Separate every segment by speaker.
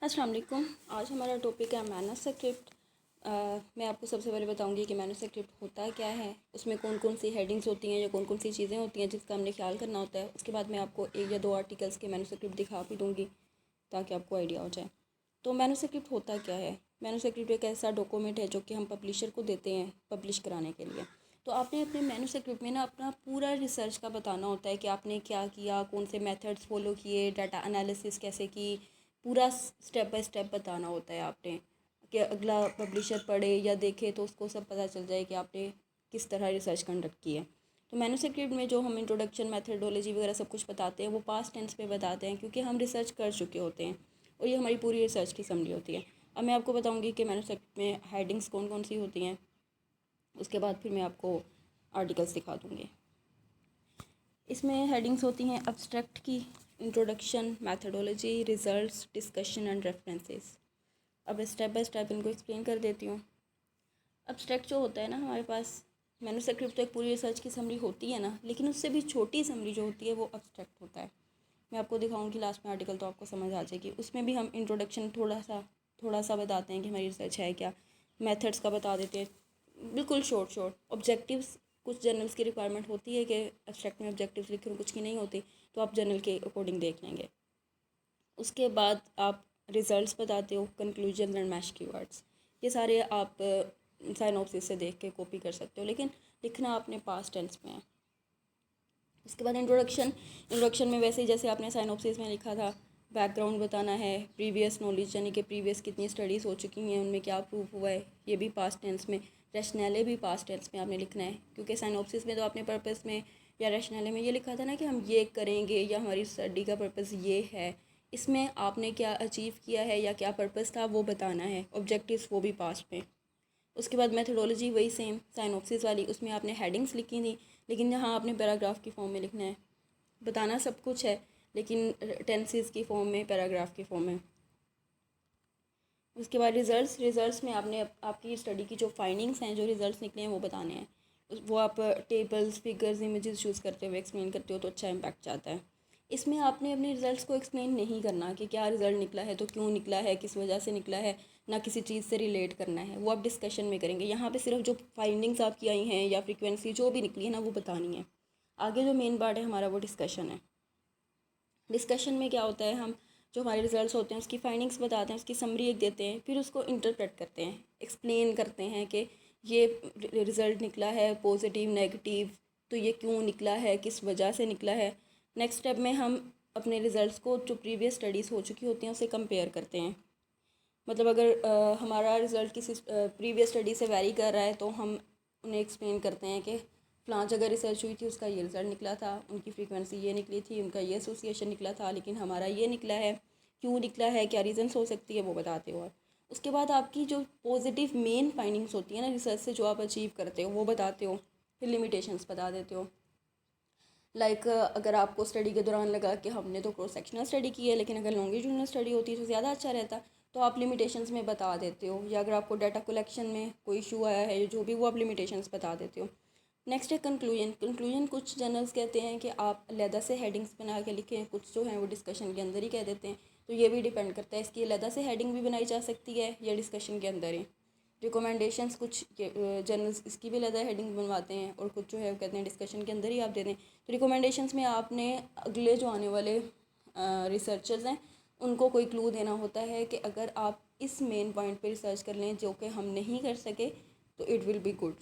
Speaker 1: अस्सलाम वालेकुम। आज हमारा टॉपिक है मैन्युस्क्रिप्ट। मैं आपको सबसे पहले बताऊंगी कि मैन्युस्क्रिप्ट होता क्या है, उसमें कौन कौन सी हेडिंग्स होती हैं या कौन कौन सी चीज़ें होती हैं जिसका हमने ख्याल करना होता है। उसके बाद मैं आपको एक या दो आर्टिकल्स के मैन्युस्क्रिप्ट दिखा भी दूँगी ताकि आपको आइडिया हो जाए। तो मैन्युस्क्रिप्ट होता क्या है? मैन्युस्क्रिप्ट एक ऐसा डॉक्यूमेंट है जो कि हम पब्लिशर को देते हैं पब्लिश कराने के लिए। तो आपने अपने मैन्युस्क्रिप्ट में ना अपना पूरा रिसर्च का बताना होता है कि आपने क्या किया, कौन से मेथड्स फॉलो किए, डाटा एनालिसिस कैसे की, पूरा स्टेप बाय स्टेप बताना होता है आपने, कि अगला पब्लिशर पढ़े या देखे तो उसको सब पता चल जाए कि आपने किस तरह रिसर्च कंडक्ट की है। तो मैन्युस्क्रिप्ट में जो हम इंट्रोडक्शन, मेथडोलॉजी वगैरह सब कुछ बताते हैं वो पास्ट टेंस पे बताते हैं, क्योंकि हम रिसर्च कर चुके होते हैं और ये हमारी पूरी रिसर्च की समरी होती है। अब मैं आपको बताऊंगी कि मैन्युस्क्रिप्ट में हेडिंग्स कौन कौन सी होती हैं, उसके बाद फिर मैं आपको आर्टिकल्स दिखा दूँगी। इसमें हेडिंग्स होती हैं एब्स्ट्रैक्ट की, introduction, methodology, results, discussion and references. अब स्टेप बाय स्टेप इनको एक्सप्लेन कर देती हूँ। एब्स्ट्रैक्ट जो होता है ना, हमारे पास मैन्युस्क्रिप्ट तो एक पूरी रिसर्च की समरी होती है ना, लेकिन उससे भी छोटी समरी जो होती है वो एब्स्ट्रैक्ट होता है। मैं आपको दिखाऊंगी लास्ट में आर्टिकल तो आपको समझ आ जाएगी। उसमें भी हम इंट्रोडक्शन थोड़ा सा बताते हैं कि हमारी रिसर्च है क्या, मेथड्स का बता देते हैं, बिल्कुल शॉर्ट ऑब्जेक्टिव्स। कुछ जर्नल्स की रिक्वायरमेंट होती है कि एब्स्ट्रैक्ट में ऑब्जेक्टिव्स लिखे, कुछ की नहीं होती, तो आप जर्नल के अकॉर्डिंग देख लेंगे। उसके बाद आप रिजल्ट्स बताते हो, कंक्लूजन एंड मैच कीवर्ड्स। ये सारे आप साइनॉप्सिस से देख के कॉपी कर सकते हो, लेकिन लिखना आपने पास्ट टेंस में है। उसके बाद इंट्रोडक्शन में वैसे ही जैसे आपने साइनॉप्सिस में लिखा था, बैकग्राउंड बताना है, प्रीवियस नॉलेज यानी कि प्रीवियस कितनी स्टडीज़ हो चुकी हैं, उनमें क्या प्रूफ हुआ है, ये भी पास्ट टेंस में। रैशनैले भी पास्ट टेंस में आपने लिखना है, क्योंकि साइनॉप्सिस में तो आपने पर्पस में या रैशनैले में ये लिखा था ना कि हम ये करेंगे या हमारी स्टडी का पर्पस ये है। इसमें आपने क्या अचीव किया है या क्या पर्पस था वो बताना है। ऑब्जेक्टिव्स वो भी पास्ट में। उसके बाद मेथडोलॉजी वही सेम साइनॉप्सिस वाली, उसमें आपने हेडिंग्स लिखी थी, लेकिन यहाँ आपने पैराग्राफ की फॉर्म में लिखना है। बताना सब कुछ है लेकिन टेंसेस की फॉर्म में, पैराग्राफ की फॉर्म में। उसके बाद रिजल्ट्स में आपने आपकी स्टडी की जो फाइंडिंग्स हैं, जो रिजल्ट्स निकले हैं वो बताने हैं। वो आप टेबल्स, फिगर्स, इमेजेस चूज़ करते हुए एक्सप्लेन करते हो तो अच्छा इम्पैक्ट जाता है। इसमें आपने अपने रिजल्ट्स को एक्सप्लेन नहीं करना कि क्या रिज़ल्ट निकला है, तो क्यों निकला है, किस वजह से निकला है, ना किसी चीज़ से रिलेट करना है, वो आप डिस्कशन में करेंगे। यहाँ पे सिर्फ जो फाइंडिंग्स आपकी आई हैं या फ्रीक्वेंसी जो भी निकली है ना वो बतानी है। आगे जो मेन पार्ट है हमारा वो डिस्कशन है। डिस्कशन में क्या होता है, हम जो हमारे रिजल्ट्स होते हैं उसकी फाइंडिंग्स बताते हैं, उसकी समरी एक देते हैं, फिर उसको इंटरप्रेट करते हैं, एक्सप्लेन करते हैं कि ये रिज़ल्ट निकला है पॉजिटिव, नेगेटिव, तो ये क्यों निकला है, किस वजह से निकला है। नेक्स्ट स्टेप में हम अपने रिज़ल्ट्स को जो प्रीवियस स्टडीज़ हो चुकी होती हैं उससे कंपेयर करते हैं। मतलब अगर हमारा रिज़ल्ट किसी प्रीवियस स्टडी से वेरी कर रहा है तो हम उन्हें एक्सप्लेन करते हैं कि फ़लाँ जगह रिसर्च हुई थी, उसका ये रिज़ल्ट निकला था, उनकी फ्रीक्वेंसी ये निकली थी, उनका ये एसोसिएशन निकला था, लेकिन हमारा ये निकला है, क्यों निकला है, क्या रीज़न्स हो सकती है, वो बताते हो। उसके बाद आपकी जो पॉजिटिव मेन फाइंडिंग्स होती हैं ना रिसर्च से, जो आप अचीव करते हो वो बताते हो। फिर लिमिटेशंस बता देते हो। अगर आपको स्टडी के दौरान लगा कि हमने तो क्रॉस सेक्शनल स्टडी की है, लेकिन अगर लॉन्गिट्यूडनल स्टडी होती तो ज़्यादा अच्छा रहता, तो आप लिमिटेशंस में बता देते हो। या अगर आपको डाटा कलेक्शन में कोई इशू आया है, जो भी, वो आप लिमिटेशंस बता देते हो। नेक्स्ट है कंक्लूजन। कुछ जर्नल्स कहते हैं कि आप अलहदा से हेडिंग्स बना के लिखें, कुछ जो हैं वो डिस्कशन के अंदर ही कह देते हैं। तो ये भी डिपेंड करता है, इसकी अलहदा से हेडिंग भी बनाई जा सकती है या डिस्कशन के अंदर ही। रिकमेंडेशंस, कुछ जर्नल्स इसकी भी अलग हेडिंग बनवाते हैं और कुछ जो है वो कहते हैं डिस्कशन के अंदर ही आप दे दें। तो रिकमेंडेशंस में आपने अगले जो आने वाले रिसर्चर्स हैं उनको कोई क्लू देना होता है कि अगर आप इस मेन पॉइंट पे रिसर्च कर लें जो कि हम नहीं कर सके तो इट विल बी गुड।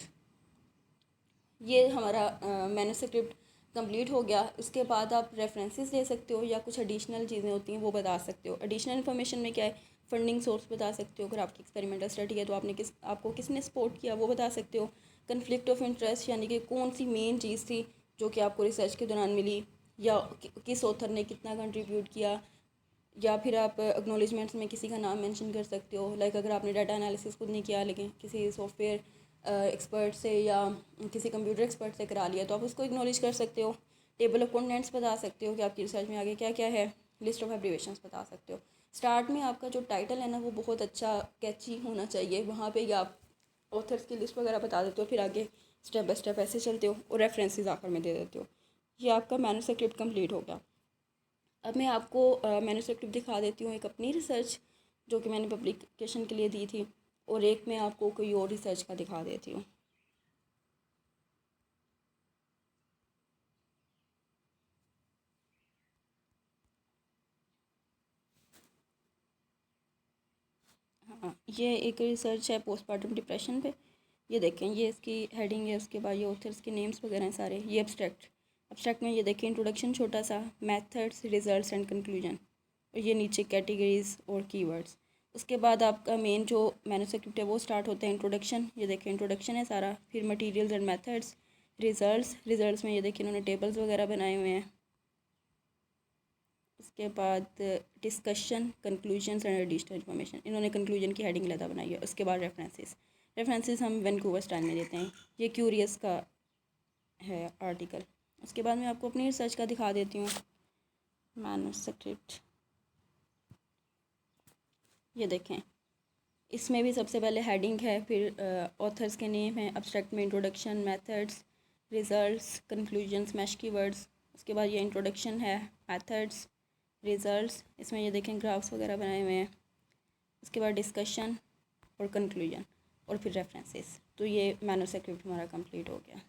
Speaker 1: ये हमारा मैन्युस्क्रिप्ट कंप्लीट हो गया। उसके बाद आप रेफरेंसेस दे सकते हो या कुछ एडिशनल चीज़ें होती हैं वो बता सकते हो। एडिशनल इन्फॉर्मेशन में क्या है, फंडिंग सोर्स बता सकते हो, अगर आपकी एक्सपेरिमेंटल स्टडी है तो आपको किसने सपोर्ट किया वो बता सकते हो। कन्फ्लिक्ट ऑफ इंटरेस्ट यानी कि कौन सी मेन चीज़ थी जो कि आपको रिसर्च के दौरान मिली, या किस ऑथर ने कितना कंट्रीब्यूट किया। या फिर आप एक्नॉलेजमेंट्स में किसी का नाम मेंशन कर सकते हो। अगर आपने डाटा एनालिसिस खुद नहीं किया लेकिन किसी सॉफ्टवेयर एक्सपर्ट से या किसी कंप्यूटर एक्सपर्ट से करा लिया तो आप उसको एक्नॉलेज कर सकते हो। टेबल ऑफ कंटेंट्स बता सकते हो कि आपकी रिसर्च में आगे क्या क्या है। लिस्ट ऑफ एब्रीवेशंस बता सकते हो। स्टार्ट में आपका जो टाइटल है ना वो बहुत अच्छा कैची होना चाहिए, वहाँ पे ही आप ऑथर्स की लिस्ट वगैरह बता देते हो, फिर आगे स्टेप बाय स्टेप ऐसे चलते हो और रेफरेंसेस आखिर में दे देते हो। ये आपका मैन्युस्क्रिप्ट कंप्लीट हो गया। अब मैं आपको मैन्युस्क्रिप्ट दिखा देती हूँ एक अपनी रिसर्च जो कि मैंने पब्लिकेशन के लिए दी थी, और एक मैं आपको कोई और रिसर्च का दिखा देती हूँ। हाँ, ये एक रिसर्च है पोस्टमार्टम डिप्रेशन पे। ये देखें, ये इसकी हेडिंग है, उसके बाद ये ऑथर्स के नेम्स वगैरह हैं सारे। ये एब्स्ट्रैक्ट में ये देखें इंट्रोडक्शन छोटा सा, मेथड्स, रिजल्ट्स एंड कंक्लूजन, और ये नीचे कैटेगरीज और कीवर्ड्स। उसके बाद आपका मेन जो मैन्युस्क्रिप्ट है वो स्टार्ट होता है इंट्रोडक्शन। ये देखें इंट्रोडक्शन है सारा, फिर मटेरियल्स एंड मेथड्स, रिजल्ट्स में ये देखिए इन्होंने टेबल्स वगैरह बनाए हुए हैं। उसके बाद discussion, conclusions and additional information, इन्होंने कंक्लूजन की हेडिंग ज़्यादा बनाई है। उसके बाद रेफरेंसेस हम वैंकूवर स्टाइल में देते हैं। ये क्यूरियस का है आर्टिकल। उसके बाद मैं आपको अपनी रिसर्च का दिखा देती हूँ, मैन्युस्क्रिप्ट। ये देखें, इसमें भी सबसे पहले हेडिंग है, फिर ऑथर्स के नेम है, एब्स्ट्रैक्ट में इंट्रोडक्शन, मेथड्स, रिजल्ट्स, कंक्लूजन्स, मैश कीवर्ड्स। उसके बाद ये इंट्रोडक्शन है, मेथड्स, रिजल्ट्स, इसमें ये देखें ग्राफ्स वगैरह बनाए हुए हैं। उसके बाद डिस्कशन और कंक्लूजन, और फिर रेफरेंसेस। तो ये मैन्युस्क्रिप्ट हमारा कंप्लीट हो गया।